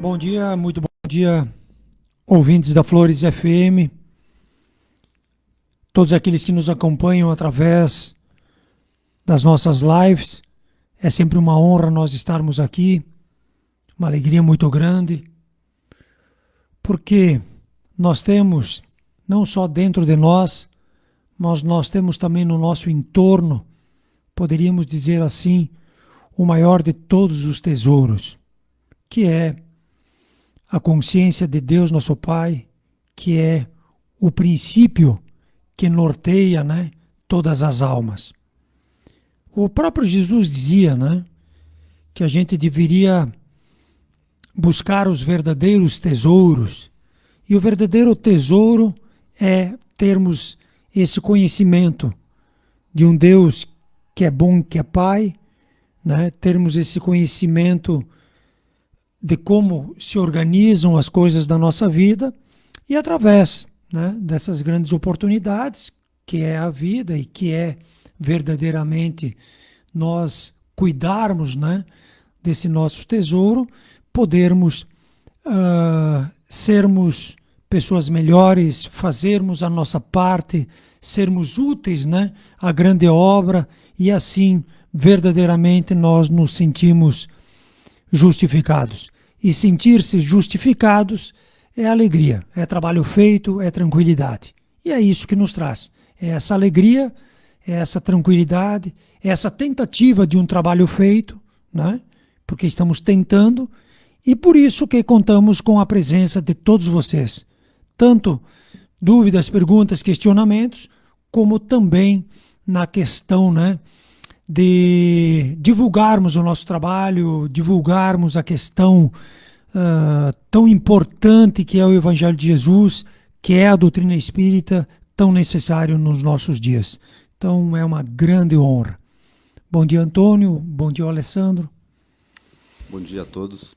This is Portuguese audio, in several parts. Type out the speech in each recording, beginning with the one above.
Bom dia, muito bom dia, ouvintes da Flores FM, todos aqueles que nos acompanham através das nossas lives. É sempre uma honra nós estarmos aqui, uma alegria muito grande, porque nós temos, não só dentro de nós, mas nós temos também no nosso entorno, poderíamos dizer assim, o maior de todos os tesouros, que é a consciência de Deus, nosso Pai, que é o princípio que norteia, né, todas as almas. O próprio Jesus dizia, né, que a gente deveria buscar os verdadeiros tesouros. E o verdadeiro tesouro é termos esse conhecimento de um Deus que é bom, que é Pai, né, termos esse conhecimento de como se organizam as coisas da nossa vida e através, né, dessas grandes oportunidades que é a vida e que é verdadeiramente nós cuidarmos, né, desse nosso tesouro, podermos sermos pessoas melhores, fazermos a nossa parte, sermos úteis, né, à grande obra e assim verdadeiramente nós nos sentimos justificados. E sentir-se justificados é alegria, é trabalho feito, é tranquilidade. E é isso que nos traz. É essa alegria, é essa tranquilidade, é essa tentativa de um trabalho feito, né? Porque estamos tentando, e por isso que contamos com a presença de todos vocês. Tanto dúvidas, perguntas, questionamentos, como também na questão, né, de divulgarmos o nosso trabalho, divulgarmos a questão tão importante que é o Evangelho de Jesus, que é a doutrina espírita, tão necessário nos nossos dias. Então é uma grande honra. Bom dia, Antônio. Bom dia, Alessandro. Bom dia a todos.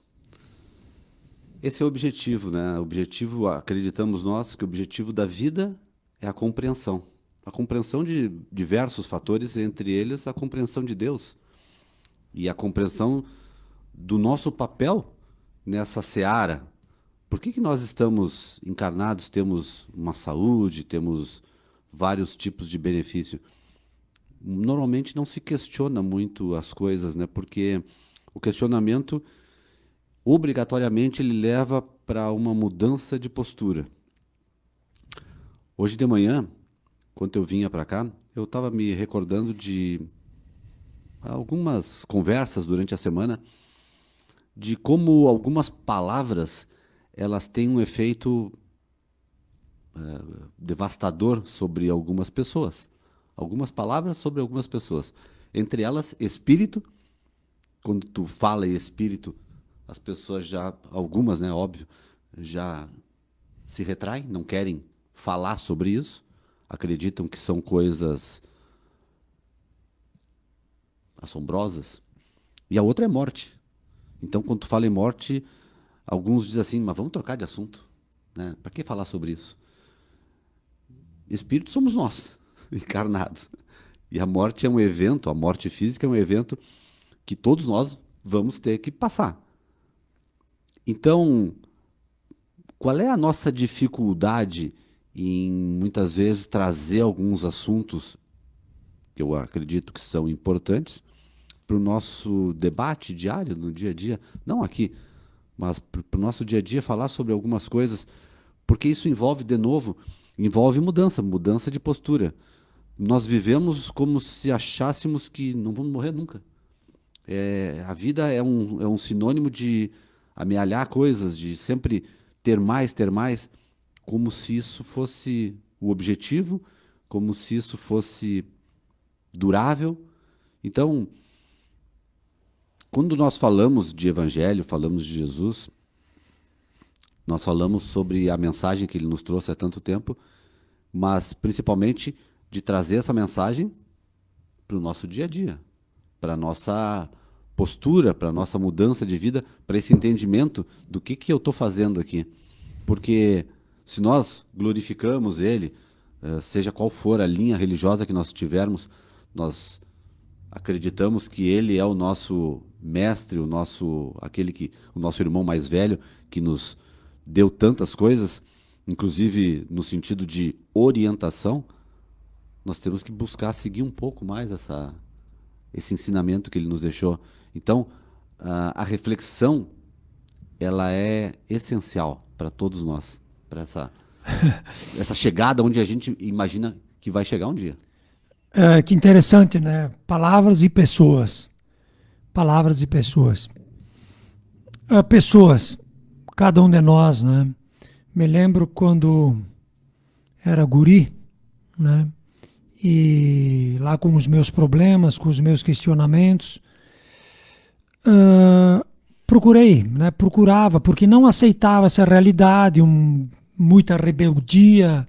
Esse é o objetivo, né? O objetivo, acreditamos nós, que o objetivo da vida é a compreensão. A compreensão de diversos fatores, entre eles a compreensão de Deus e a compreensão do nosso papel nessa seara. Por que nós estamos encarnados, temos uma saúde, temos vários tipos de benefício? Normalmente não se questiona muito as coisas, né? Porque o questionamento, obrigatoriamente, ele leva para uma mudança de postura. Hoje de manhã, quando eu vinha para cá, eu estava me recordando de algumas conversas durante a semana, de como algumas palavras elas têm um efeito devastador sobre algumas pessoas. Algumas palavras sobre algumas pessoas. Entre elas, espírito. Quando tu fala em espírito, as pessoas já, algumas, né, óbvio, já se retraem, não querem falar sobre isso, acreditam que são coisas assombrosas. E a outra é morte. Então, quando tu fala em morte, alguns dizem assim, mas vamos trocar de assunto, né? Para que falar sobre isso? Espíritos somos nós, encarnados. E a morte é um evento, a morte física é um evento que todos nós vamos ter que passar. Então, qual é a nossa dificuldade em, muitas vezes, trazer alguns assuntos que eu acredito que são importantes para o nosso debate diário, no dia a dia? Não aqui, mas para o nosso dia a dia, falar sobre algumas coisas, porque isso envolve, de novo, envolve mudança, mudança de postura. Nós vivemos como se achássemos que não vamos morrer nunca. A vida é um sinônimo de amealhar coisas, de sempre ter mais, como se isso fosse o objetivo, como se isso fosse durável. Então, quando nós falamos de Evangelho, falamos de Jesus, nós falamos sobre a mensagem que ele nos trouxe há tanto tempo, mas principalmente de trazer essa mensagem para o nosso dia a dia, para a nossa postura, para a nossa mudança de vida, para esse entendimento do que eu estou fazendo aqui. Porque se nós glorificamos ele, seja qual for a linha religiosa que nós tivermos, nós acreditamos que ele é o nosso mestre, o nosso irmão mais velho, que nos deu tantas coisas, inclusive no sentido de orientação, nós temos que buscar seguir um pouco mais esse ensinamento que ele nos deixou. Então, a reflexão, ela é essencial para todos nós, para essa chegada onde a gente imagina que vai chegar um dia. Que interessante, né? Palavras e pessoas. Palavras e pessoas. Pessoas, cada um de nós, né? Me lembro quando era guri, né? E lá com os meus problemas, com os meus questionamentos, procurava, porque não aceitava essa realidade, muita rebeldia.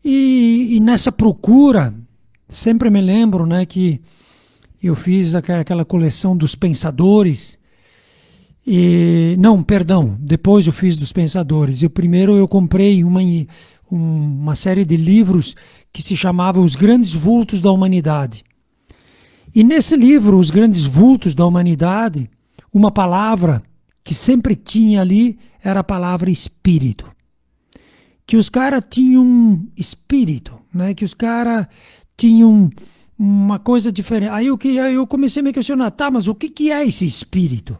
E nessa procura, sempre me lembro, né, que eu fiz aquela coleção dos pensadores. Depois eu fiz dos pensadores. E primeiro eu comprei uma série de livros que se chamava Os Grandes Vultos da Humanidade. E nesse livro, Os Grandes Vultos da Humanidade, uma palavra que sempre tinha ali era a palavra espírito. Que os caras tinham espírito, né? Que os caras tinham uma coisa diferente. Aí eu comecei a me questionar, tá, mas o que é esse espírito?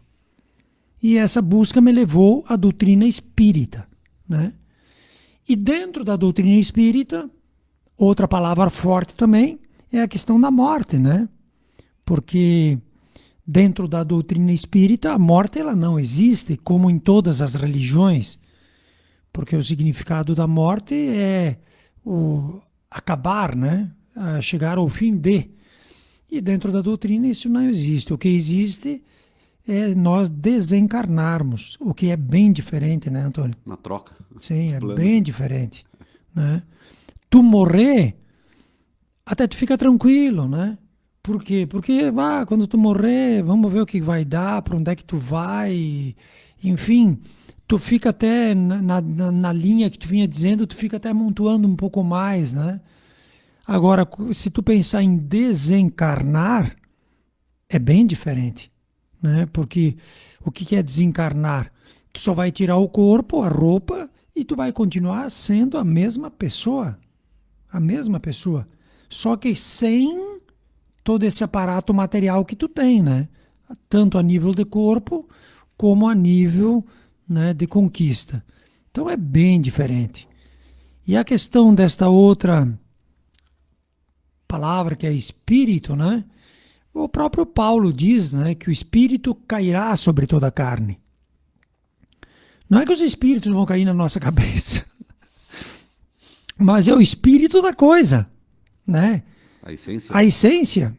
E essa busca me levou à doutrina espírita, né? E dentro da doutrina espírita, outra palavra forte também é a questão da morte, né? Porque dentro da doutrina espírita, a morte ela não existe, como em todas as religiões, porque o significado da morte é o acabar, né? Chegar ao fim de. E dentro da doutrina isso não existe. O que existe é nós desencarnarmos, o que é bem diferente, né, Antônio? Uma troca. Sim, é bem diferente, né? Tu morrer, até tu fica tranquilo, né? Por quê? Porque quando tu morrer, vamos ver o que vai dar, para onde é que tu vai, enfim, tu fica até na linha que tu vinha dizendo, tu fica até amontoando um pouco mais, né? Agora, se tu pensar em desencarnar, é bem diferente, né? Porque o que é desencarnar? Tu só vai tirar o corpo, a roupa, e tu vai continuar sendo a mesma pessoa. A mesma pessoa. Só que sem todo esse aparato material que tu tem, né? Tanto a nível de corpo, como a nível, né, de conquista. Então é bem diferente. E a questão desta outra palavra que é espírito, né? O próprio Paulo diz, né, que o espírito cairá sobre toda a carne. Não é que os espíritos vão cair na nossa cabeça, mas é o espírito da coisa, né? A essência. A essência.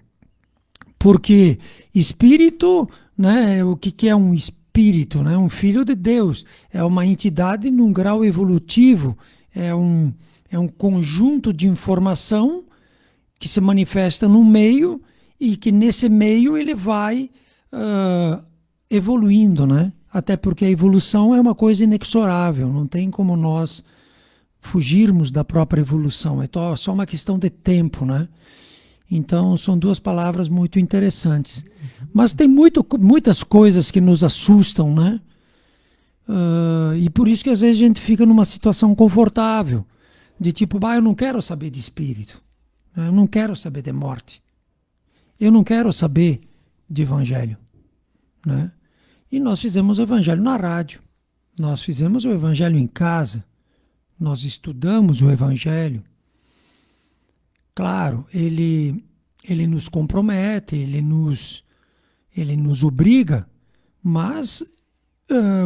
Porque espírito, né, o que é um espírito, né? Um filho de Deus, é uma entidade num grau evolutivo, é um conjunto de informação que se manifesta no meio e que nesse meio ele vai evoluindo, né? Até porque a evolução é uma coisa inexorável, não tem como nós fugirmos da própria evolução, é só uma questão de tempo, né? Então são duas palavras muito interessantes. Mas tem muitas coisas que nos assustam, né? E por isso que às vezes a gente fica numa situação confortável, de tipo, eu não quero saber de espírito, eu não quero saber de morte, eu não quero saber de evangelho, né? E nós fizemos o evangelho na rádio, nós fizemos o evangelho em casa, nós estudamos o evangelho. Claro, ele nos compromete, ele nos obriga, mas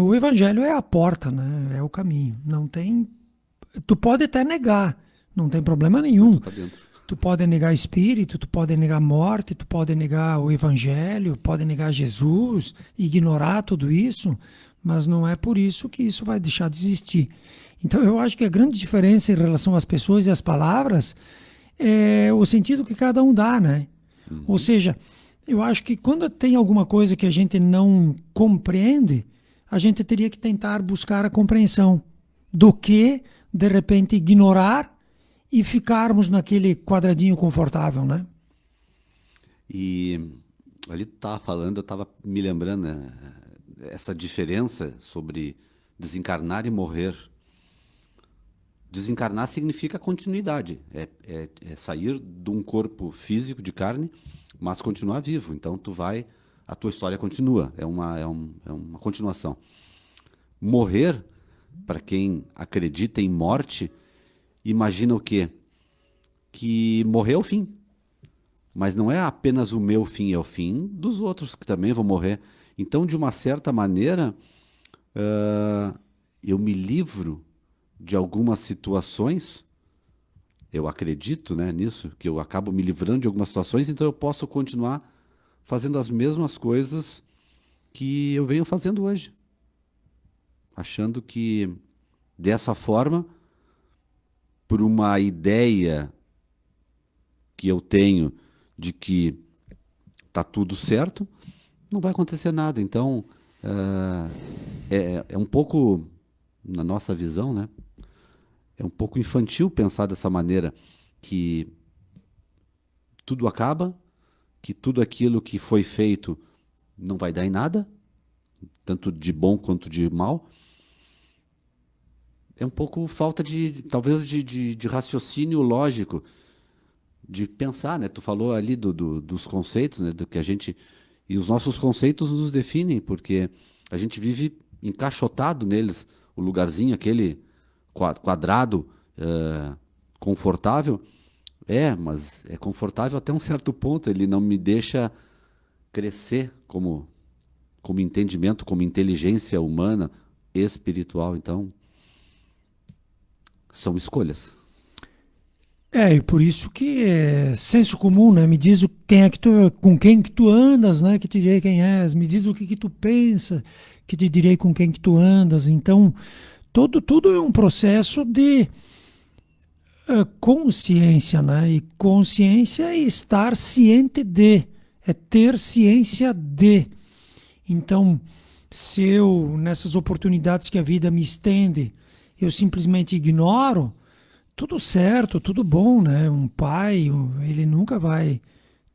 o evangelho é a porta, né? É o caminho. Não tem, tu pode até negar, não tem problema nenhum. Tá dentro. Tu pode negar espírito, tu pode negar morte, tu pode negar o evangelho, pode negar Jesus, ignorar tudo isso, mas não é por isso que isso vai deixar de existir. Então eu acho que a grande diferença em relação às pessoas e às palavras é o sentido que cada um dá, né? Uhum. Ou seja, eu acho que quando tem alguma coisa que a gente não compreende, a gente teria que tentar buscar a compreensão do que, de repente, ignorar e ficarmos naquele quadradinho confortável, né? E Ali tu estava falando, eu estava me lembrando, né, essa diferença sobre desencarnar e morrer. Desencarnar significa continuidade, é sair de um corpo físico de carne, mas continuar vivo. Então a tua história continua, é uma continuação. Morrer, para quem acredita em morte, imagina o quê? Que morrer é o fim. Mas não é apenas o meu fim, é o fim dos outros que também vão morrer. Então, de uma certa maneira, eu me livro de algumas situações, eu acredito, né, nisso, que eu acabo me livrando de algumas situações, então eu posso continuar fazendo as mesmas coisas que eu venho fazendo hoje. Achando que dessa forma, por uma ideia que eu tenho de que tá tudo certo, não vai acontecer nada. Então, é um pouco, na nossa visão, né? É um pouco infantil pensar dessa maneira, que tudo acaba, que tudo aquilo que foi feito não vai dar em nada, tanto de bom quanto de mal. É um pouco falta talvez, de raciocínio lógico, de pensar, né? Tu falou ali dos conceitos, né? Do que a gente... E os nossos conceitos nos definem, porque a gente vive encaixotado neles, o lugarzinho, aquele quadrado, confortável. Mas é confortável até um certo ponto, ele não me deixa crescer como entendimento, como inteligência humana, espiritual. Então, são escolhas. E por isso que é senso comum, né? Me diz quem é que tu, com quem que tu andas, né? Que te direi quem és. Me diz o que tu pensa, que te direi com quem que tu andas. Então, tudo é um processo de consciência, né? E consciência é estar ciente de, é ter ciência de. Então, se eu, nessas oportunidades que a vida me estende, eu simplesmente ignoro, tudo certo, tudo bom, né? Um pai, ele nunca vai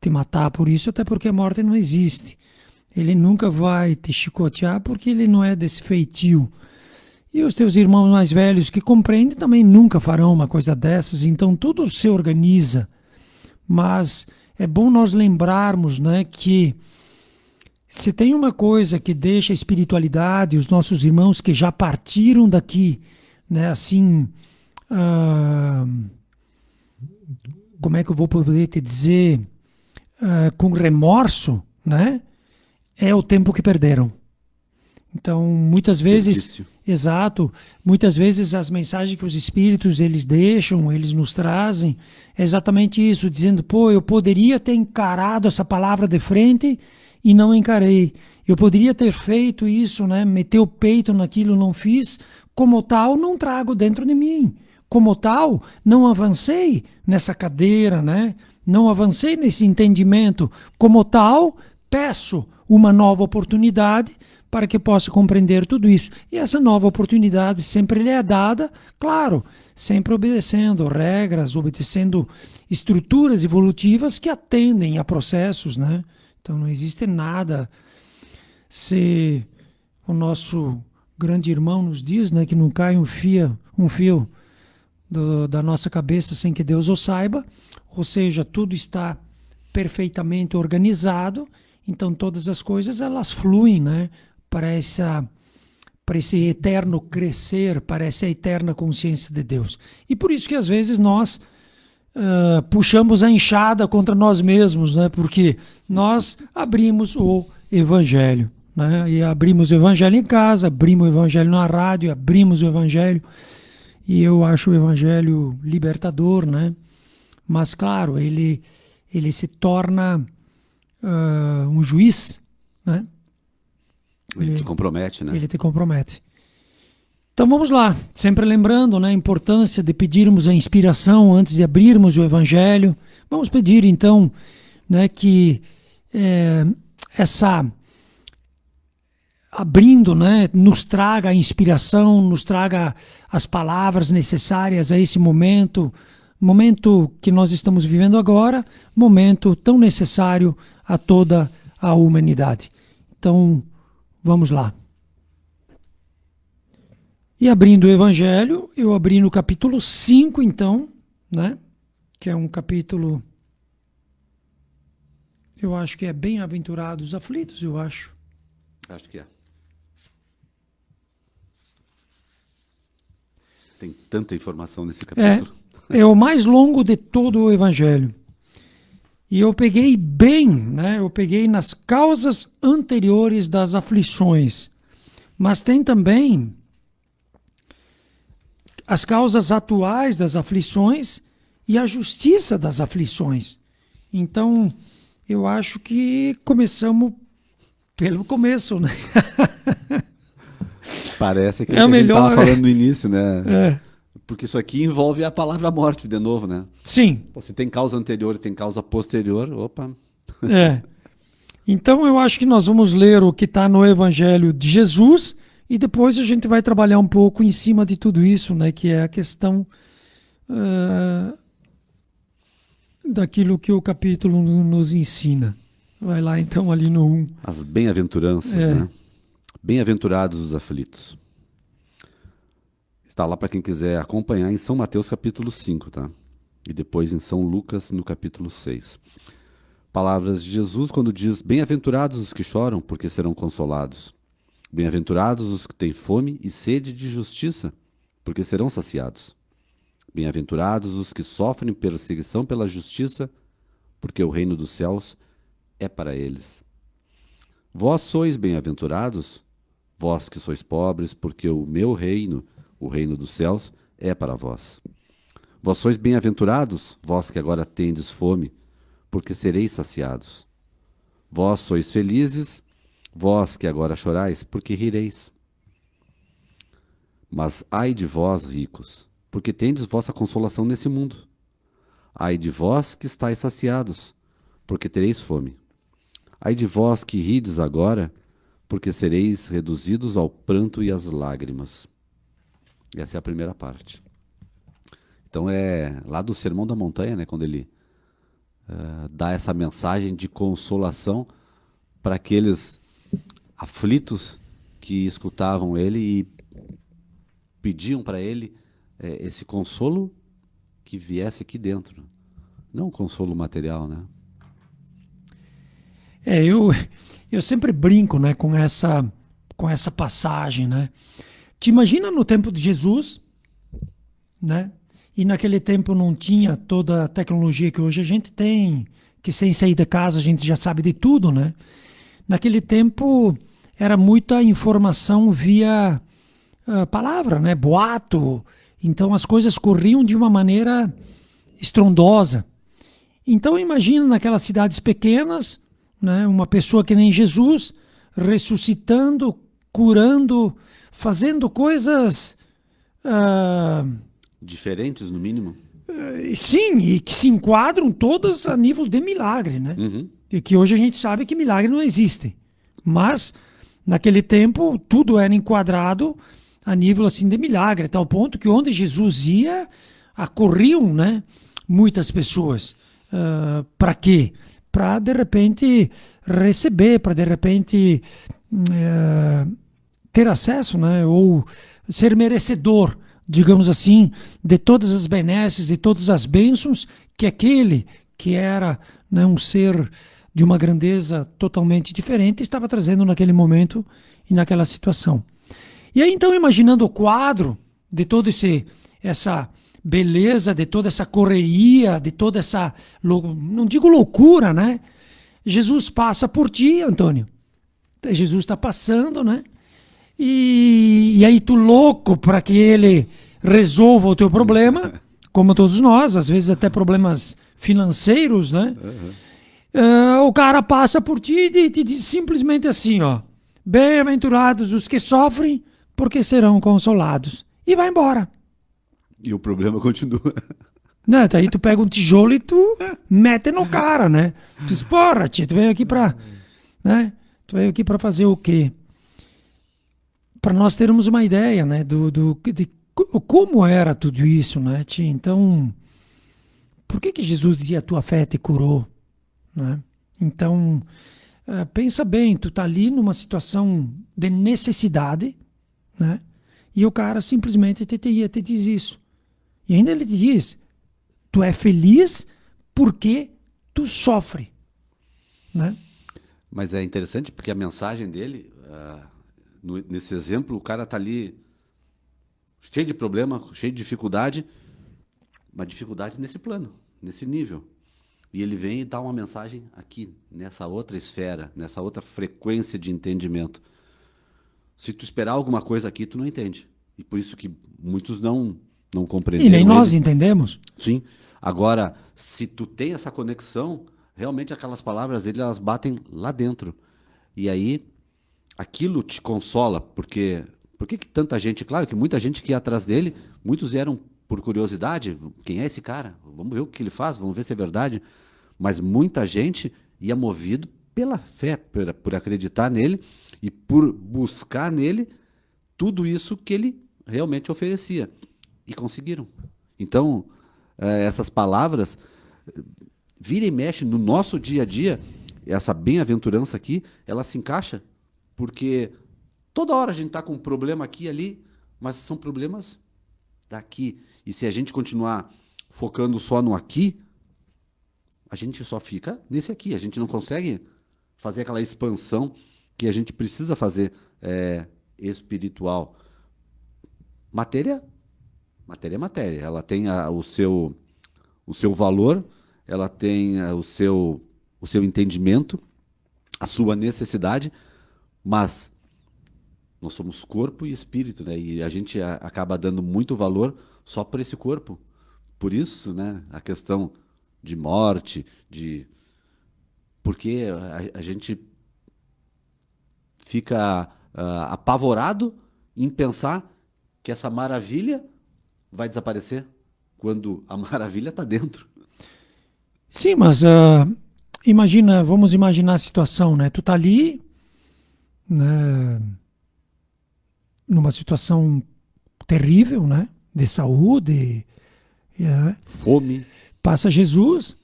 te matar por isso, até porque a morte não existe. Ele nunca vai te chicotear porque ele não é desse feitio. E os teus irmãos mais velhos que compreendem também nunca farão uma coisa dessas, então tudo se organiza. Mas é bom nós lembrarmos, né, que se tem uma coisa que deixa a espiritualidade, os nossos irmãos que já partiram daqui, né, assim, como é que eu vou poder te dizer, com remorso, né, é o tempo que perderam. Então, muitas vezes, exato, muitas vezes as mensagens que os espíritos eles deixam, eles nos trazem, é exatamente isso, dizendo, pô, eu poderia ter encarado essa palavra de frente e não encarei. Eu poderia ter feito isso, né? Meter o peito naquilo, não fiz. Como tal, não trago dentro de mim. Como tal, não avancei nessa cadeira, né? Não avancei nesse entendimento. Como tal, peço uma nova oportunidade para que possa compreender tudo isso. E essa nova oportunidade sempre lhe é dada, claro, sempre obedecendo regras, obedecendo estruturas evolutivas que atendem a processos, né? Então não existe nada. Se o nosso grande irmão nos diz, né, que não cai um fio da nossa cabeça sem que Deus o saiba, ou seja, tudo está perfeitamente organizado, então todas as coisas elas fluem, né, para esse eterno crescer, para essa eterna consciência de Deus. E por isso que às vezes nós puxamos a enxada contra nós mesmos, né? Porque nós abrimos o Evangelho, né? E abrimos o Evangelho em casa, abrimos o Evangelho na rádio, abrimos o Evangelho, e eu acho o Evangelho libertador, né? Mas claro, ele se torna um juiz, né? Ele te compromete, né? Ele te compromete. Então vamos lá, sempre lembrando, né, a importância de pedirmos a inspiração antes de abrirmos o Evangelho. Vamos pedir então, né, que abrindo, né, nos traga a inspiração, nos traga as palavras necessárias a esse momento que nós estamos vivendo agora, momento tão necessário a toda à humanidade. Então, vamos lá. E abrindo o Evangelho, eu abri no capítulo 5, então, né? Que é um capítulo, eu acho que é Bem-aventurados os aflitos, eu acho. Acho que é. Tem tanta informação nesse capítulo. É o mais longo de todo o Evangelho. E eu peguei bem, né? Eu peguei nas causas anteriores das aflições. Mas tem também as causas atuais das aflições e a justiça das aflições. Então, eu acho que começamos pelo começo, né? Parece que É a o gente estava melhor, falando no início, né? É. Porque isso aqui envolve a palavra morte de novo, né? Sim, Pô, se tem causa anterior e tem causa posterior, opa. é. Então eu acho que nós vamos ler o que está no Evangelho de Jesus e depois a gente vai trabalhar um pouco em cima de tudo isso, né? Que é a questão daquilo que o capítulo nos ensina. Vai lá então ali no 1. As bem-aventuranças, né? Bem-aventurados os aflitos. Está lá para quem quiser acompanhar em São Mateus capítulo 5, tá? E depois em São Lucas no capítulo 6. Palavras de Jesus quando diz: bem-aventurados os que choram, porque serão consolados. Bem-aventurados os que têm fome e sede de justiça, porque serão saciados. Bem-aventurados os que sofrem perseguição pela justiça, porque o reino dos céus é para eles. Vós sois bem-aventurados, vós que sois pobres, porque o meu reino, o reino dos céus, é para vós. Vós sois bem-aventurados, vós que agora tendes fome, porque sereis saciados. Vós sois felizes, vós que agora chorais, porque rireis. Mas ai de vós, ricos, porque tendes vossa consolação nesse mundo. Ai de vós que estáis saciados, porque tereis fome. Ai de vós que rides agora, porque sereis reduzidos ao pranto e às lágrimas. Essa é a primeira parte. Então é lá do Sermão da Montanha, né, quando ele dá essa mensagem de consolação para aqueles aflitos que escutavam ele e pediam para ele esse consolo que viesse aqui dentro. Não um consolo material, né? Eu sempre brinco, né, com essa passagem, né? Te imagina no tempo de Jesus, né? E naquele tempo não tinha toda a tecnologia que hoje a gente tem, que sem sair de casa a gente já sabe de tudo, né? Naquele tempo era muita informação via palavra, né? Boato. Então as coisas corriam de uma maneira estrondosa. Então imagina naquelas cidades pequenas, né? Uma pessoa que nem Jesus ressuscitando, curando, fazendo coisas diferentes, no mínimo. Sim, e que se enquadram todas a nível de milagre, né? Uhum. E que hoje a gente sabe que milagre não existe. Mas, naquele tempo, tudo era enquadrado a nível assim de milagre, a tal ponto que onde Jesus ia, acorriam, né, muitas pessoas. Para quê? Para, de repente, receber, para, de repente, ter acesso, né, ou ser merecedor, digamos assim, de todas as benesses, de todas as bênçãos que aquele que era, né, um ser de uma grandeza totalmente diferente estava trazendo naquele momento e naquela situação. E aí então, imaginando o quadro de toda essa beleza, de toda essa correria, de toda essa, não digo loucura, né? Jesus passa por ti, Antônio. Jesus está passando, né? E aí tu louco para que ele resolva o teu problema, como todos nós, às vezes até problemas financeiros, né? O cara passa por ti e te diz simplesmente assim, ó: bem-aventurados os que sofrem, porque serão consolados. E vai embora. E o problema continua. Né? Daí tu pega um tijolo e tu mete no cara, né? Tu diz: porra, tia, tu veio aqui pra, né? Tu veio aqui pra fazer o quê? Para nós termos uma ideia, né, de como era tudo isso, né, tia? Então, por que Jesus dizia: a tua fé te curou, né? Então, pensa bem, tu tá ali numa situação de necessidade, né? E o cara simplesmente te diz isso. E ainda ele te diz, tu é feliz porque tu sofre, né? Mas é interessante porque a mensagem dele, nesse exemplo, o cara tá ali cheio de problema, cheio de dificuldade, uma dificuldade nesse plano, nesse nível. E ele vem e dá uma mensagem aqui, nessa outra esfera, nessa outra frequência de entendimento. Se tu esperar alguma coisa aqui, tu não entende. E por isso que muitos não E nem compreenderam nós ele. entendemos. Sim. Agora, se tu tem essa conexão, realmente aquelas palavras dele, elas batem lá dentro. E aí, aquilo te consola, porque por que que tanta gente, claro que muita gente que ia atrás dele, muitos vieram por curiosidade, quem é esse cara? Vamos ver o que ele faz, vamos ver se é verdade. Mas muita gente ia movido pela fé, por acreditar nele e por buscar nele tudo isso que ele realmente oferecia. E conseguiram. Então, essas palavras, vira e mexe no nosso dia a dia, essa bem-aventurança aqui, ela se encaixa, porque toda hora a gente está com um problema aqui e ali, mas são problemas daqui. E se a gente continuar focando só no aqui, a gente só fica nesse aqui. A gente não consegue fazer aquela expansão que a gente precisa fazer espiritual. Matéria é matéria. Ela tem o seu valor, ela tem o seu entendimento, a sua necessidade, mas nós somos corpo e espírito, né? E a gente acaba dando muito valor só por esse corpo. Por isso, né, a questão de morte, porque a gente fica apavorado em pensar que essa maravilha vai desaparecer quando a maravilha está dentro. Sim, mas vamos imaginar a situação, né? Tu tá ali, né, numa situação terrível, né? De saúde, Fome. passa Jesus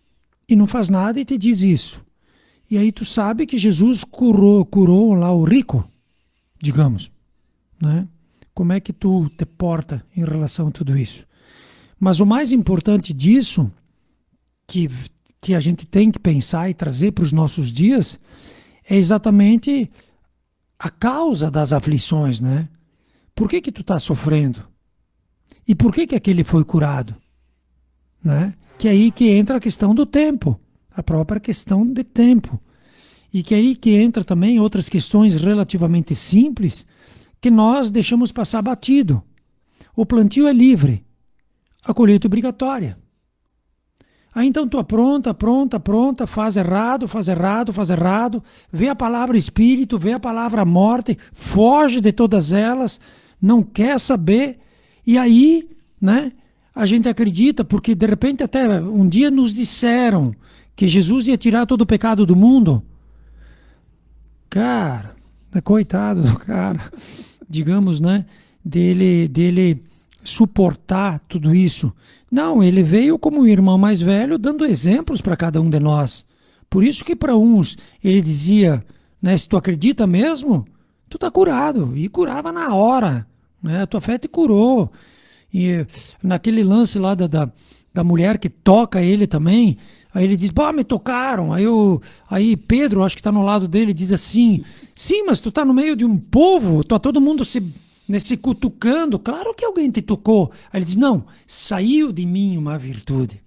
e não faz nada e te diz isso. E aí tu sabe que Jesus curou lá o rico, digamos, né? Como é que tu te porta em relação a tudo isso? Mas o mais importante disso, que a gente tem que pensar e trazer para os nossos dias, é exatamente a causa das aflições, né? Por que tu está sofrendo? E por que aquele foi curado? Né? Que é aí que entra a questão do tempo, a própria questão de tempo. E que é aí que entra também outras questões relativamente simples que nós deixamos passar batido. O plantio é livre, a colheita é obrigatória. Aí então tu apronta, faz errado, vê a palavra espírito, vê a palavra morte, foge de todas elas, não quer saber, e aí, né, a gente acredita, porque de repente até um dia nos disseram que Jesus ia tirar todo o pecado do mundo. Cara, coitado do cara, digamos, né, dele suportar tudo isso. Não, ele veio como o irmão mais velho, dando exemplos para cada um de nós. Por isso que para uns ele dizia, né, se tu acredita mesmo, tu tá curado. E curava na hora, né? A tua fé te curou. E naquele lance lá da mulher que toca ele também, aí ele diz, me tocaram. Aí Pedro, acho que está no lado dele, diz assim, sim, mas tu tá no meio de um povo, tá todo mundo se cutucando, claro que alguém te tocou. Aí ele diz, não, saiu de mim uma virtude.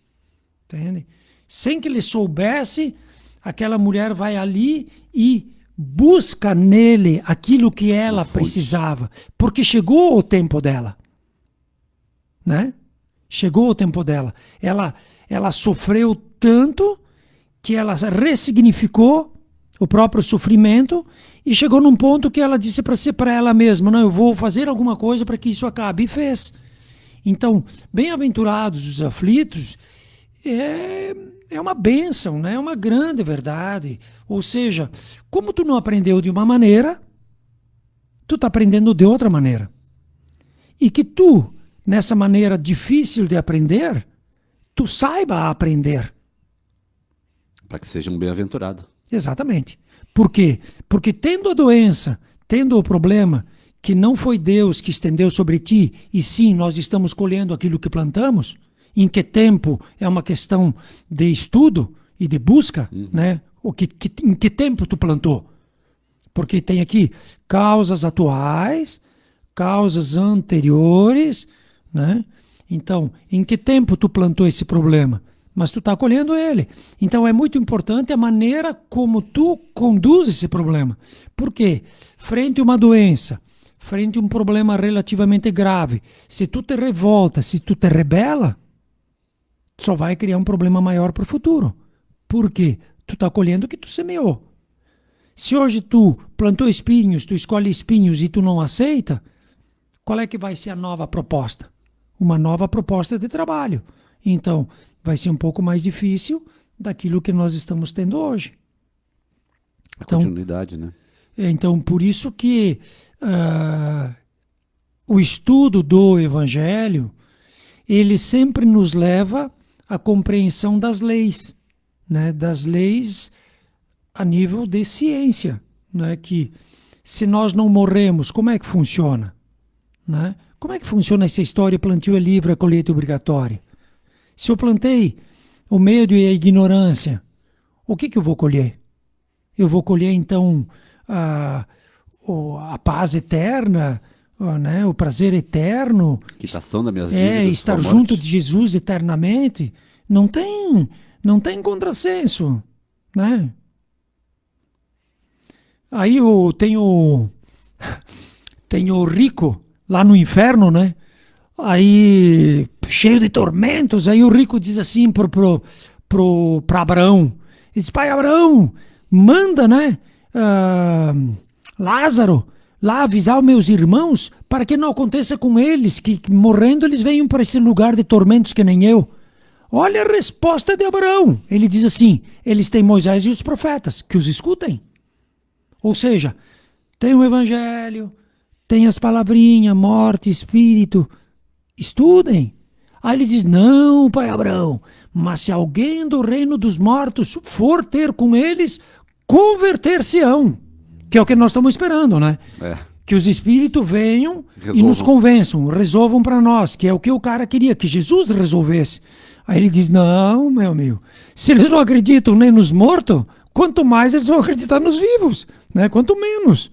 Entende? Sem que ele soubesse, aquela mulher vai ali e busca nele aquilo que ela precisava, porque chegou o tempo dela. Né? Chegou o tempo dela. Ela sofreu tanto que ela ressignificou o próprio sofrimento e chegou num ponto que ela disse para ela mesma, não, eu vou fazer alguma coisa para que isso acabe, e fez. Então, bem-aventurados os aflitos é uma bênção, né? É uma grande verdade. Ou seja, como tu não aprendeu de uma maneira, tu está aprendendo de outra maneira. E que tu, nessa maneira difícil de aprender, tu saiba aprender. Para que seja um bem-aventurado. Exatamente. Por quê? Porque tendo a doença, tendo o problema, que não foi Deus que estendeu sobre ti, e sim nós estamos colhendo aquilo que plantamos, em que tempo é uma questão de estudo e de busca, né? Em que tempo tu plantou? Porque tem aqui causas atuais, causas anteriores, né? Então, em que tempo tu plantou esse problema? Mas tu está colhendo ele. Então é muito importante a maneira como tu conduz esse problema. Por quê? Frente a uma doença, frente a um problema relativamente grave, se tu te revolta, se tu te rebela, só vai criar um problema maior para o futuro. Por quê? Tu está colhendo o que tu semeou. Se hoje tu plantou espinhos, tu escolhe espinhos e tu não aceita, qual é que vai ser a nova proposta? Uma nova proposta de trabalho. Então, vai ser um pouco mais difícil daquilo que nós estamos tendo hoje. A continuidade, né? Então, por isso que o estudo do Evangelho, ele sempre nos leva à compreensão das leis, né? Das leis a nível de ciência, né? Que se nós não morremos, como é que funciona? Né? Como é que funciona essa história? Plantio é livre, a colheita é obrigatória. Se eu plantei o medo e a ignorância, o que eu vou colher? Eu vou colher, então, a paz eterna, né? O prazer eterno. Quitação das minhas dívidas. Estar junto de Jesus eternamente. Não tem contrassenso, né? Aí tem o rico lá no inferno, né? Aí, cheio de tormentos, aí o rico diz assim para Abraão, ele diz, pai Abraão, manda, né, Lázaro lá avisar os meus irmãos para que não aconteça com eles, que morrendo eles venham para esse lugar de tormentos que nem eu. Olha a resposta de Abraão, ele diz assim, eles têm Moisés e os profetas, que os escutem. Ou seja, tem o evangelho, tem as palavrinhas, morte, espírito, estudem. Aí ele diz, não, pai Abraão, mas se alguém do reino dos mortos for ter com eles, converter-se-ão. Que é o que nós estamos esperando, né? Que os espíritos venham e nos convençam, resolvam para nós, que é o que o cara queria, que Jesus resolvesse. Aí ele diz, não, meu amigo, se eles não acreditam nem nos mortos, quanto mais eles vão acreditar nos vivos, né? Quanto menos.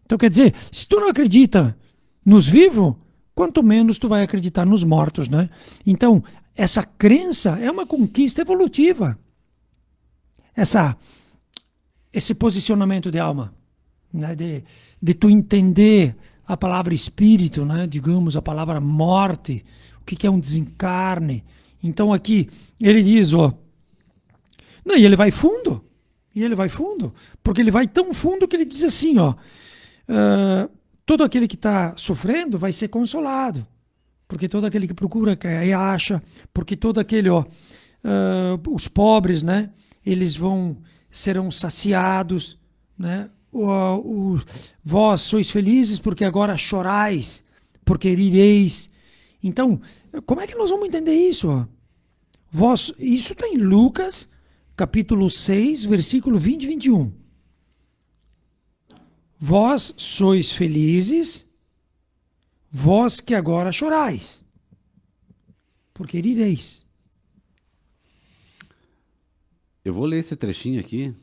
Então quer dizer, se tu não acredita nos vivos, quanto menos tu vai acreditar nos mortos, né? Então, essa crença é uma conquista evolutiva. Esse posicionamento de alma, né? De tu entender a palavra espírito, né? Digamos, a palavra morte, o que é um desencarne. Então aqui, ele diz, não, e ele vai fundo, porque ele vai tão fundo que ele diz assim, todo aquele que está sofrendo vai ser consolado, porque todo aquele que procura acha, porque todo aquele, os pobres, né, eles serão saciados, né, vós sois felizes porque agora chorais, porque rireis. Então, como é que nós vamos entender isso? Isso está em Lucas, capítulo 6, versículo 20 e 21. Vós sois felizes, vós que agora chorais, porque rireis. Eu vou ler esse trechinho aqui,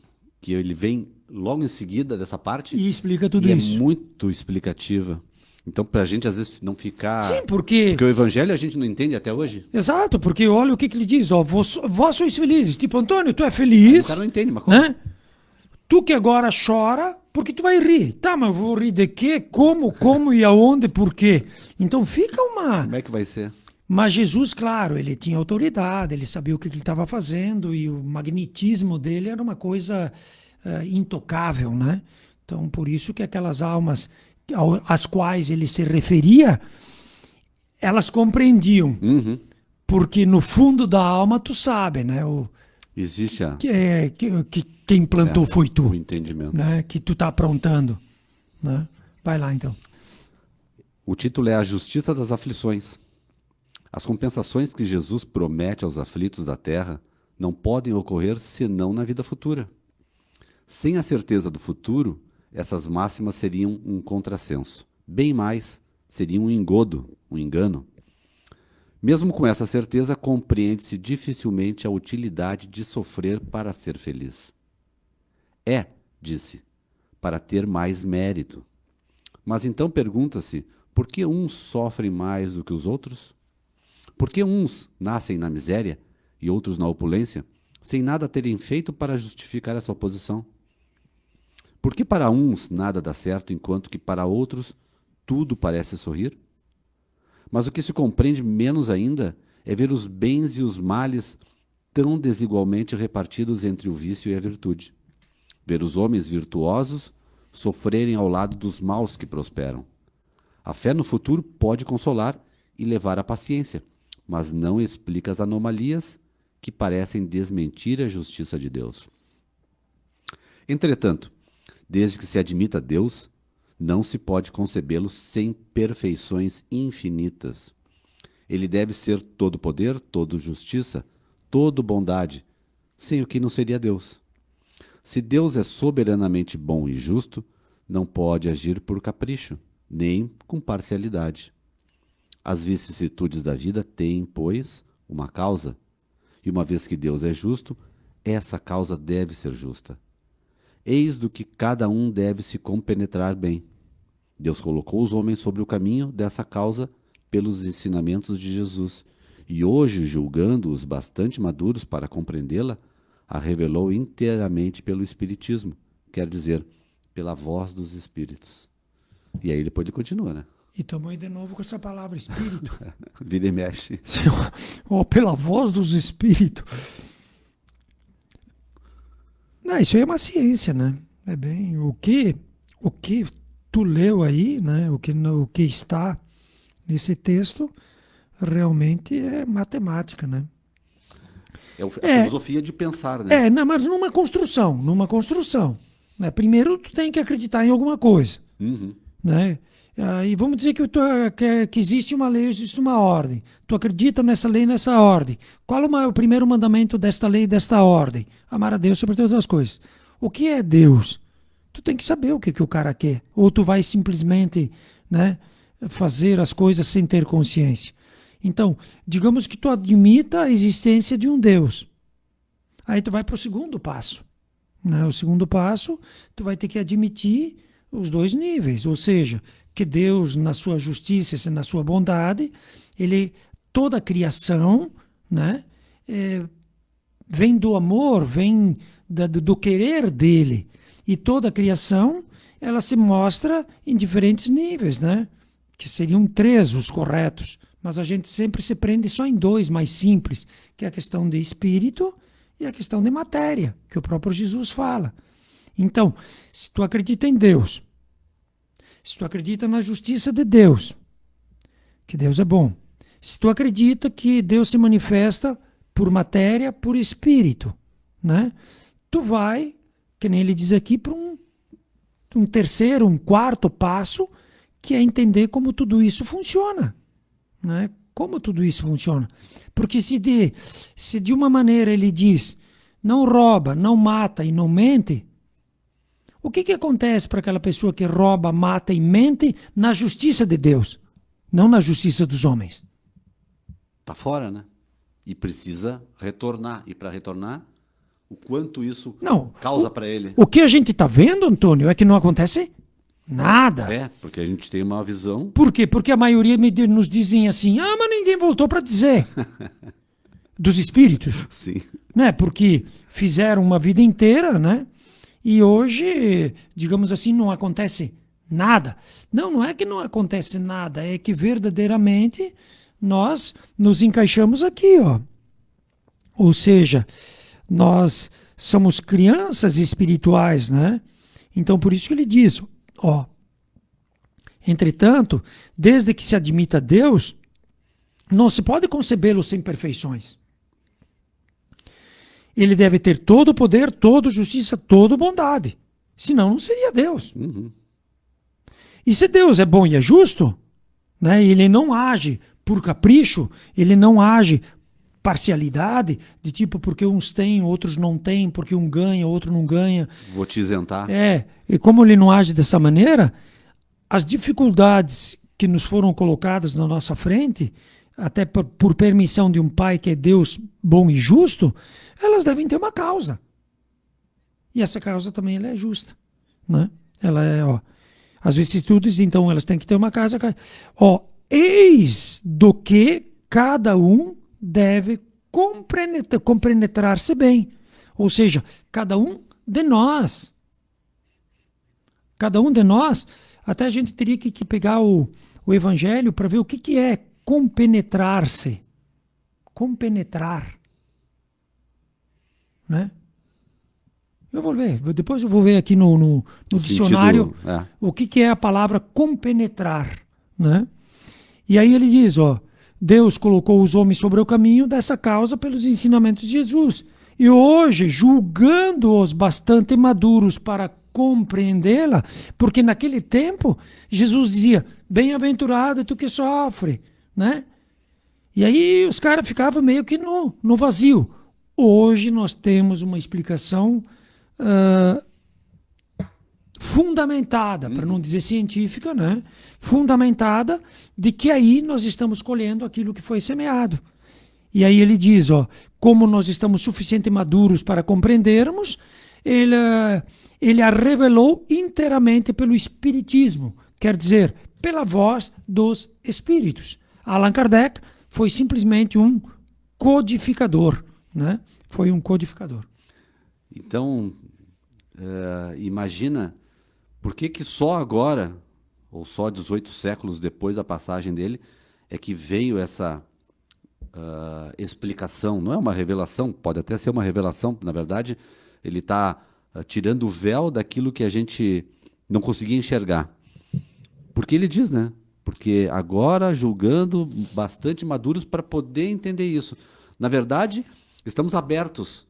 que ele vem logo em seguida dessa parte. E explica tudo isso. É muito explicativa. Então, para a gente, às vezes, não ficar... Sim, porque o evangelho a gente não entende até hoje. Exato, porque olha o que ele diz. Vós sois felizes. Tipo, Antônio, tu é feliz. O cara não entende, mas como? Né? Tu que agora chora, porque tu vai rir. Tá, mas eu vou rir de quê? Como e aonde, por quê? Então fica uma... Como é que vai ser? Mas Jesus, claro, ele tinha autoridade, ele sabia o que ele estava fazendo e o magnetismo dele era uma coisa intocável, né? Então, por isso que aquelas almas às quais ele se referia, elas compreendiam. Uhum. Porque no fundo da alma tu sabe, né? Existe que quem plantou foi tu. O entendimento. Né? Que tu está aprontando. Né? Vai lá, então. O título é A Justiça das Aflições. As compensações que Jesus promete aos aflitos da terra não podem ocorrer senão na vida futura. Sem a certeza do futuro, essas máximas seriam um contrassenso. Bem mais, seria um engodo, um engano. Mesmo com essa certeza, compreende-se dificilmente a utilidade de sofrer para ser feliz. É, disse, para ter mais mérito. Mas então pergunta-se, por que uns sofrem mais do que os outros? Por que uns nascem na miséria e outros na opulência, sem nada terem feito para justificar essa oposição? Por que para uns nada dá certo, enquanto que para outros tudo parece sorrir? Mas o que se compreende menos ainda é ver os bens e os males tão desigualmente repartidos entre o vício e a virtude. Ver os homens virtuosos sofrerem ao lado dos maus que prosperam. A fé no futuro pode consolar e levar à paciência, mas não explica as anomalias que parecem desmentir a justiça de Deus. Entretanto, desde que se admita Deus, não se pode concebê-lo sem perfeições infinitas. Ele deve ser todo poder, todo justiça, todo bondade, sem o que não seria Deus. Se Deus é soberanamente bom e justo, não pode agir por capricho, nem com parcialidade. As vicissitudes da vida têm, pois, uma causa, e uma vez que Deus é justo, essa causa deve ser justa. Eis do que cada um deve se compenetrar bem. Deus colocou os homens sobre o caminho dessa causa pelos ensinamentos de Jesus, e hoje, julgando-os bastante maduros para compreendê-la, a revelou inteiramente pelo Espiritismo, quer dizer, pela voz dos Espíritos. E aí depois ele continua, né? E estamos aí de novo com essa palavra, espírito. Vira e mexe. Ou pela voz dos espíritos. Não, isso aí é uma ciência, né? É bem o que tu leu aí, né? O que está nesse texto realmente é matemática, né? É a filosofia de pensar, né? Não, mas numa construção, né? Primeiro tu tem que acreditar em alguma coisa, né? E vamos dizer que existe uma lei, existe uma ordem. Tu acredita nessa lei, nessa ordem. Qual o primeiro mandamento desta lei, desta ordem? Amar a Deus sobre todas as coisas. O que é Deus? Tu tem que saber o que o cara quer. Ou tu vai simplesmente, né, fazer as coisas sem ter consciência. Então, digamos que tu admita a existência de um Deus. Aí tu vai para o segundo passo, né? O segundo passo, tu vai ter que admitir os dois níveis. Ou seja, que Deus, na sua justiça e na sua bondade, toda a criação, né, vem do amor, vem do querer dele. E toda a criação, ela se mostra em diferentes níveis, né? Que seriam 3 os corretos. Mas a gente sempre se prende só em 2 mais simples, que é a questão de espírito e a questão de matéria, que o próprio Jesus fala. Então, se tu acredita em Deus, se tu acredita na justiça de Deus, que Deus é bom, se tu acredita que Deus se manifesta por matéria, por espírito, né? Tu vai, que nem ele diz aqui, para um terceiro, um quarto passo, que é entender como tudo isso funciona, né? Como tudo isso funciona. Porque se de uma maneira ele diz, não rouba, não mata e não mente, o que acontece para aquela pessoa que rouba, mata e mente na justiça de Deus, não na justiça dos homens? Está fora, né? E precisa retornar. E para retornar, o quanto isso causa para ele. O que a gente está vendo, Antônio, é que não acontece nada. Porque a gente tem uma visão. Por quê? Porque a maioria nos dizem assim, mas ninguém voltou para dizer. Dos espíritos. Sim. Né? Porque fizeram uma vida inteira, né? E hoje, digamos assim, não acontece nada. Não é que não acontece nada, é que verdadeiramente nós nos encaixamos aqui, ó. Ou seja, nós somos crianças espirituais, né? Então, por isso que ele diz, ó, entretanto, desde que se admita Deus, não se pode concebê-lo sem perfeições. Ele deve ter todo o poder, toda justiça, toda bondade. Senão não seria Deus. E se Deus é bom e é justo, né, ele não age por capricho, ele não age parcialidade, de tipo, porque uns têm, outros não têm, porque um ganha, outro não ganha. Vou te isentar. E como ele não age dessa maneira, as dificuldades que nos foram colocadas na nossa frente, até por permissão de um Pai que é Deus bom e justo, elas devem ter uma causa. E essa causa também ela é justa, né? Ela é, as vicissitudes, então, elas têm que ter uma causa. Eis do que cada um deve compenetrar-se bem. Ou seja, cada um de nós. Cada um de nós, até a gente teria que pegar o Evangelho para ver o que é compenetrar-se. Compenetrar. Né? Eu vou ver, depois eu vou ver aqui no dicionário o que é a palavra compenetrar. Né? E aí ele diz, Deus colocou os homens sobre o caminho dessa causa pelos ensinamentos de Jesus. E hoje, julgando-os bastante maduros para compreendê-la, porque naquele tempo Jesus dizia, bem-aventurado tu que sofre, né? E aí os caras ficavam meio que no vazio. Hoje nós temos uma explicação fundamentada, para não dizer científica, né? Fundamentada, de que aí nós estamos colhendo aquilo que foi semeado. E aí ele diz, como nós estamos suficientemente maduros para compreendermos, ele a revelou inteiramente pelo Espiritismo, quer dizer, pela voz dos Espíritos. Allan Kardec foi simplesmente um codificador, né? Foi um codificador. Então, imagina por que só agora, ou só 18 séculos depois da passagem dele, é que veio essa explicação. Não é uma revelação, pode até ser uma revelação, na verdade, ele está tirando o véu daquilo que a gente não conseguia enxergar. Porque ele diz, né? Porque agora, julgando bastante maduros para poder entender isso. Na verdade, estamos abertos.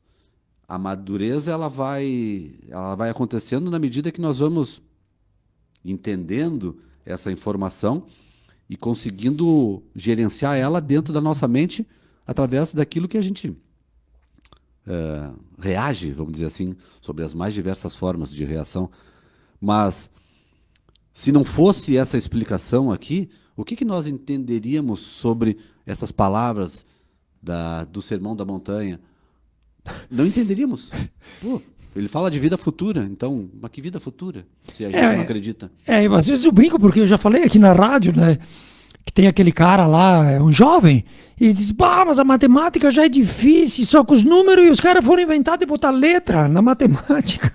A madureza ela vai acontecendo na medida que nós vamos entendendo essa informação e conseguindo gerenciar ela dentro da nossa mente através daquilo que a gente reage, vamos dizer assim, sobre as mais diversas formas de reação. Mas, se não fosse essa explicação aqui, o que nós entenderíamos sobre essas palavras do Sermão da Montanha? Não entenderíamos. Pô, ele fala de vida futura, então, mas que vida futura? Se a gente não acredita. Às vezes eu brinco, porque eu já falei aqui na rádio, né? Que tem aquele cara lá, um jovem, e ele diz, mas a matemática já é difícil, só com os números, e os caras foram inventados de botar letra na matemática.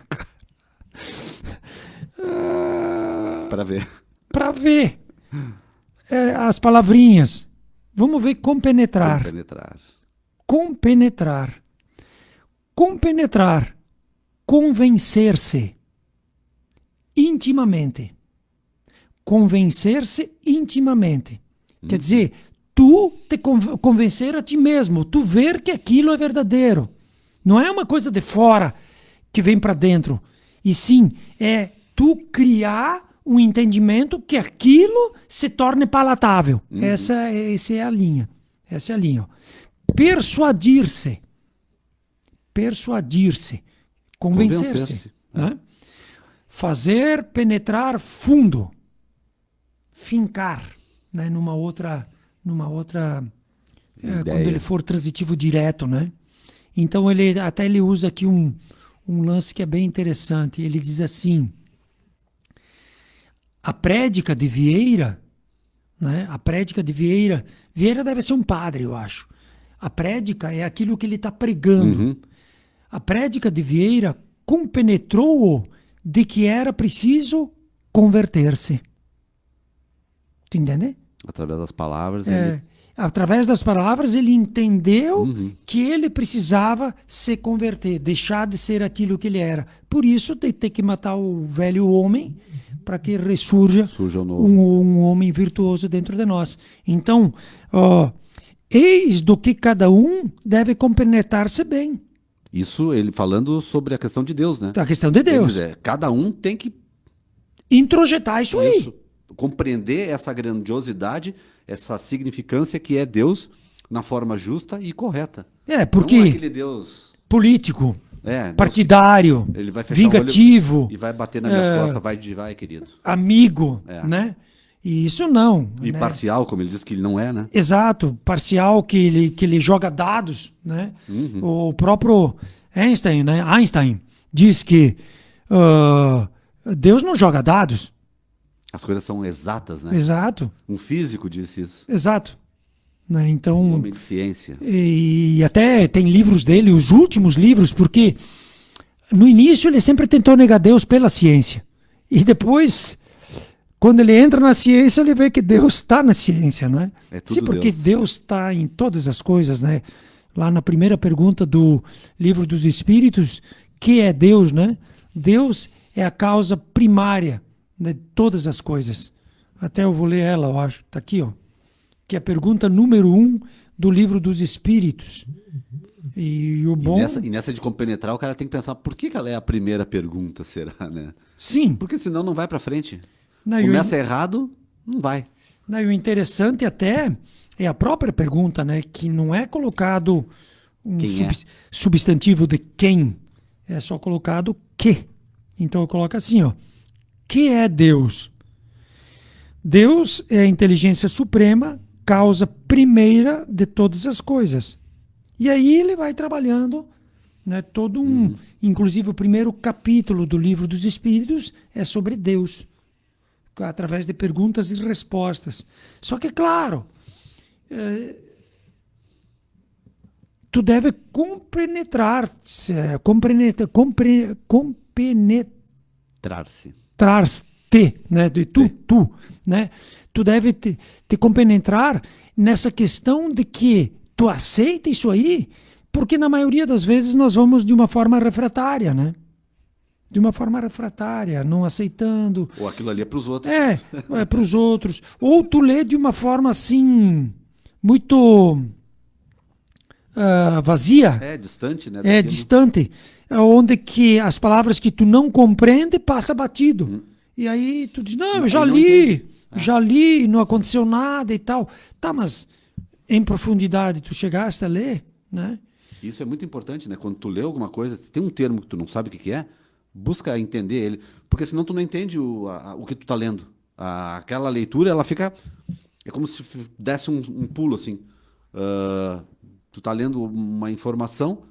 Para ver. As palavrinhas. Vamos ver compenetrar. Compenetrar. Compenetrar. Convencer-se. Intimamente. Convencer-se intimamente. Quer dizer, tu te convencer a ti mesmo, tu ver que aquilo é verdadeiro. Não é uma coisa de fora que vem para dentro. E sim, é tu criar um entendimento que aquilo se torne palatável. Essa é a linha. Essa é a linha. Persuadir-se. Persuadir-se. Convencer-se. Né? Fazer penetrar fundo. Fincar. Né? Numa outra quando ele for transitivo direto, né? Então ele usa aqui um lance que é bem interessante. Ele diz assim: a prédica de Vieira, né? A prédica de Vieira deve ser um padre, eu acho. A prédica é aquilo que ele está pregando. A prédica de Vieira compenetrou-o de que era preciso converter-se. Tu entende? Através das palavras. Através das palavras ele entendeu que ele precisava se converter, deixar de ser aquilo que ele era. Por isso tem que matar o velho homem para que ressurja um homem virtuoso dentro de nós. Então, eis do que cada um deve compenetrar-se bem. Isso ele falando sobre a questão de Deus, né? A questão de Deus. Cada um tem que introjetar isso aí. Compreender essa grandiosidade, essa significância que é Deus na forma justa e correta. Porque Não aquele Deus... político, Deus partidário, ele vai fechar o vingativo, olho e vai bater nas minhas costas, vai, querido. amigo, É. né? E isso não. E né? parcial, como ele diz que ele não é, né? Exato, parcial, que ele joga dados, né? O próprio Einstein, né? Einstein diz que Deus não joga dados. As coisas são exatas, né? Exato, Um físico disse isso. exato. Né? Um Então, homem de ciência. e até tem livros dele, os últimos livros, porque no início ele sempre tentou negar Deus pela ciência. E depois, quando ele entra na ciência, ele vê que Deus está na ciência, né? É tudo Sim, porque Deus está em todas as coisas, né? Lá na primeira pergunta do Livro dos Espíritos, que é Deus, né? Deus é a causa primária de todas as coisas. Até eu vou ler ela, eu acho. Está aqui, ó. Que é a pergunta número 1 do Livro dos Espíritos. E o bom... E nessa de compenetrar, o cara tem que pensar, por que ela é a primeira pergunta, será, né? Sim. Porque senão não vai pra frente. Não, Começa errado, não vai. Não, e o interessante até é a própria pergunta, né? Que não é colocado um substantivo de quem, é só colocado que. Então eu coloco assim, ó. Que é Deus? Deus é a inteligência suprema, causa primeira de todas as coisas. E aí ele vai trabalhando, né, todo um... Inclusive o primeiro capítulo do Livro dos Espíritos é sobre Deus, através de perguntas e respostas. Só que, claro, tu deve compenetrar-se, compenetrar-te, né, de tu, né? Tu deve te compenetrar nessa questão de que tu aceita isso aí, porque na maioria das vezes nós vamos de uma forma refratária, né? De uma forma refratária, não aceitando. Ou aquilo ali é para os outros. É para os outros. Ou tu lê de uma forma assim, muito vazia. É, distante, né? É, distante. Onde que as palavras que tu não compreende passa batido. E aí tu diz, não, eu já li, não aconteceu nada e tal. Tá, mas em profundidade tu chegaste a ler, né? Isso é muito importante, né? Quando tu lê alguma coisa, se tem um termo que tu não sabe o que é, busca entender ele, porque senão tu não entende o que tu tá lendo. Aquela leitura, ela fica... É como se desse um pulo, assim. Tu tá lendo uma informação,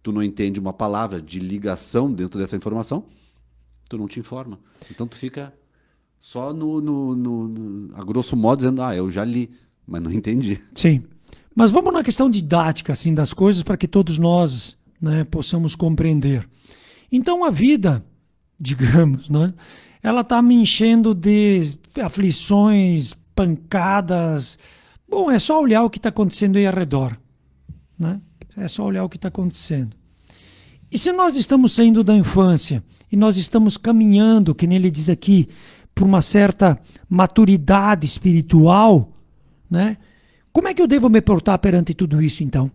tu não entende uma palavra de ligação dentro dessa informação, tu não te informa. Então tu fica só a grosso modo dizendo, eu já li, mas não entendi. Sim. Mas vamos na questão didática assim, das coisas para que todos nós, né, possamos compreender. Então a vida, digamos, né, ela está me enchendo de aflições, pancadas. Bom, é só olhar o que está acontecendo aí ao redor. Né? É só olhar o que está acontecendo. E se nós estamos saindo da infância e nós estamos caminhando, que nem ele diz aqui, por uma certa maturidade espiritual, né? Como é que eu devo me portar perante tudo isso, então?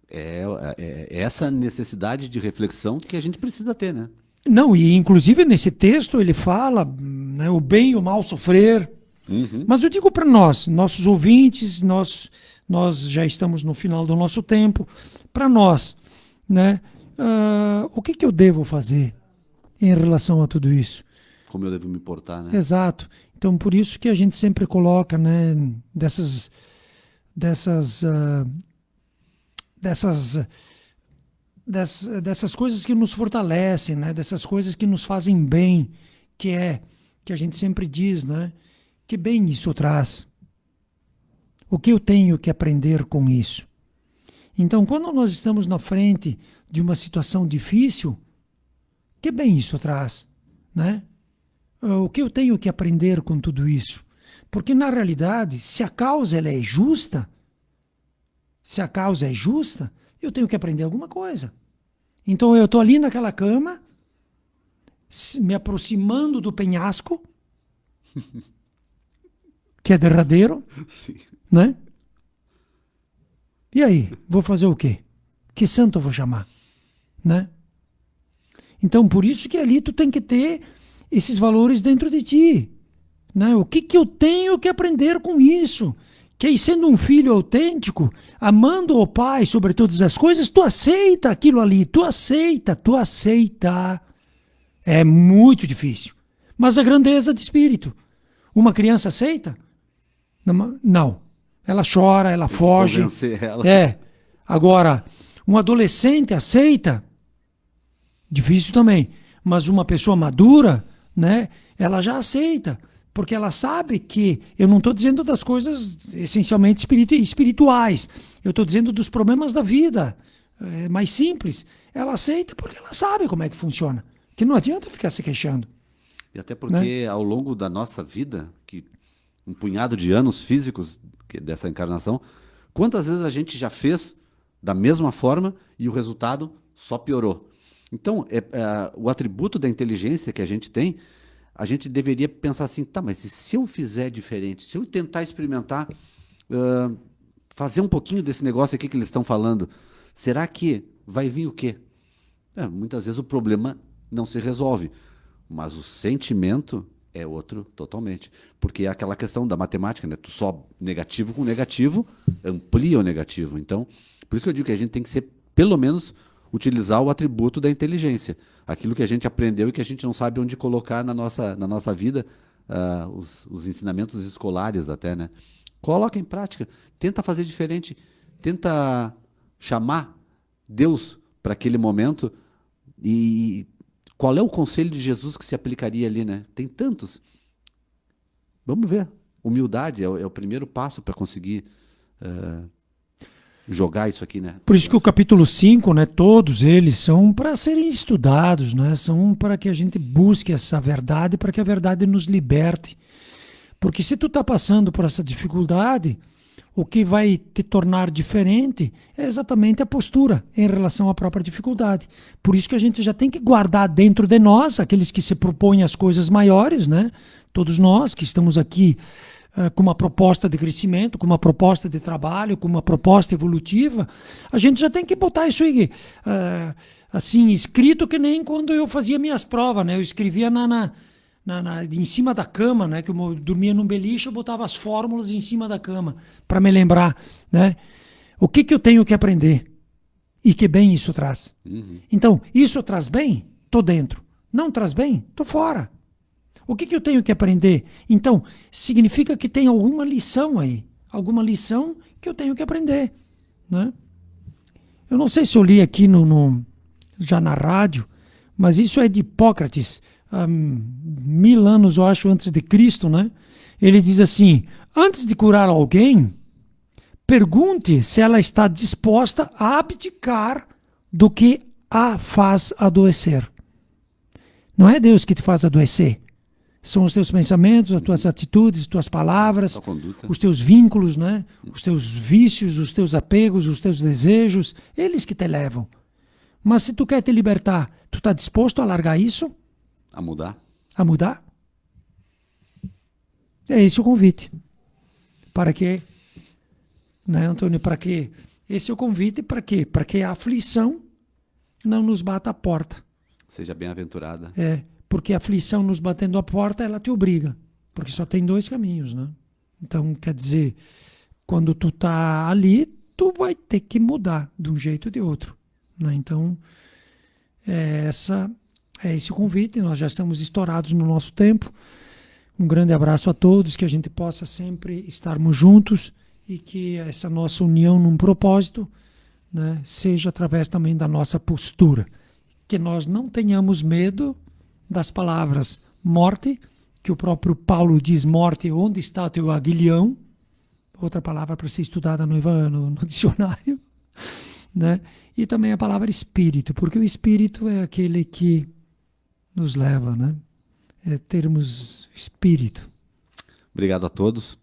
É essa necessidade de reflexão que a gente precisa ter, né? Não, e inclusive nesse texto ele fala, né, o bem e o mal sofrer. Mas eu digo para nós, nossos ouvintes, nós já estamos no final do nosso tempo, para nós, né, o que eu devo fazer em relação a tudo isso? Como eu devo me portar, né? Exato. Então, por isso que a gente sempre coloca, né, dessas coisas que nos fortalecem, né, dessas coisas que nos fazem bem, que a gente sempre diz, né, que bem isso traz. O que eu tenho que aprender com isso? Então, quando nós estamos na frente de uma situação difícil, que bem isso traz, né? O que eu tenho que aprender com tudo isso? Porque, na realidade, se a causa ela é justa, eu tenho que aprender alguma coisa. Então, eu estou ali naquela cama, me aproximando do penhasco, que é derradeiro, Sim. né? E aí, vou fazer o quê? Que santo eu vou chamar? Né? Então, por isso que ali tu tem que ter esses valores dentro de ti. Né? O que eu tenho que aprender com isso? que aí sendo um filho autêntico, amando o Pai sobre todas as coisas, tu aceita aquilo ali, tu aceita. É muito difícil. Mas a grandeza de espírito. Uma criança aceita? Não. Ela chora, ela foge. Convencer ela. Agora, um adolescente aceita? Difícil também. Mas uma pessoa madura, né, ela já aceita. Porque ela sabe que eu não estou dizendo das coisas essencialmente espirituais. Eu estou dizendo dos problemas da vida, mais simples. Ela aceita porque ela sabe como é que funciona. Que não adianta ficar se queixando. E até porque ao longo da nossa vida, que um punhado de anos físicos dessa encarnação, quantas vezes a gente já fez da mesma forma e o resultado só piorou. Então, o atributo da inteligência que a gente tem, a gente deveria pensar assim, tá, mas e se eu fizer diferente? Se eu tentar experimentar, fazer um pouquinho desse negócio aqui que eles estão falando, será que vai vir o quê? Muitas vezes o problema não se resolve, mas o sentimento é outro totalmente. Porque é aquela questão da matemática, né? Tu só negativo com negativo amplia o negativo. Então, por isso que eu digo que a gente tem que ser, pelo menos, utilizar o atributo da inteligência. Aquilo que a gente aprendeu e que a gente não sabe onde colocar na nossa vida, os ensinamentos escolares até, né? Coloca em prática, tenta fazer diferente, tenta chamar Deus para aquele momento. E qual é o conselho de Jesus que se aplicaria ali, né? Tem tantos. Vamos ver. Humildade é o primeiro passo para conseguir jogar isso aqui, né? Por isso que o capítulo 5, né, todos eles são para serem estudados, né? São para que a gente busque essa verdade, para que a verdade nos liberte. Porque se tu está passando por essa dificuldade, o que vai te tornar diferente é exatamente a postura em relação à própria dificuldade. Por isso que a gente já tem que guardar dentro de nós, aqueles que se propõem as coisas maiores, né? Todos nós que estamos aqui com uma proposta de crescimento, com uma proposta de trabalho, com uma proposta evolutiva, a gente já tem que botar isso aí, assim, escrito que nem quando eu fazia minhas provas, né? Eu escrevia em cima da cama, né? Que eu dormia num beliche, eu botava as fórmulas em cima da cama para me lembrar, né? O que eu tenho que aprender e que bem isso traz. Uhum. Então, isso traz bem? Tô dentro. Não traz bem? Tô fora. O que eu tenho que aprender? Então, significa que tem alguma lição aí, alguma lição que eu tenho que aprender, né? Eu não sei se eu li aqui já na rádio, mas isso é de Hipócrates, 1000 anos, eu acho, antes de Cristo, né? Ele diz assim: antes de curar alguém, pergunte se ela está disposta a abdicar do que a faz adoecer. Não é Deus que te faz adoecer. São os teus pensamentos, as tuas atitudes, as tuas palavras, os teus vínculos, né? Os teus vícios, os teus apegos, os teus desejos, eles que te levam. Mas se tu quer te libertar, tu está disposto a largar isso? A mudar? A mudar? É esse o convite. Para quê? Né, Antônio? Para quê? Esse é o convite para quê? Para que a aflição não nos bata a porta. Seja bem-aventurada. Porque a aflição nos batendo a porta, ela te obriga. Porque só tem 2 caminhos, né? Então, quer dizer, quando tu tá ali, tu vai ter que mudar de um jeito ou de outro, né? Então, é esse o convite. Nós já estamos estourados no nosso tempo. Um grande abraço a todos, que a gente possa sempre estarmos juntos e que essa nossa união num propósito, né, seja através também da nossa postura. Que nós não tenhamos medo das palavras morte, que o próprio Paulo diz morte, onde está teu aguilhão? Outra palavra para ser estudada no dicionário, né? E também a palavra espírito, porque o espírito é aquele que nos leva, né? É termos espírito. Obrigado a todos.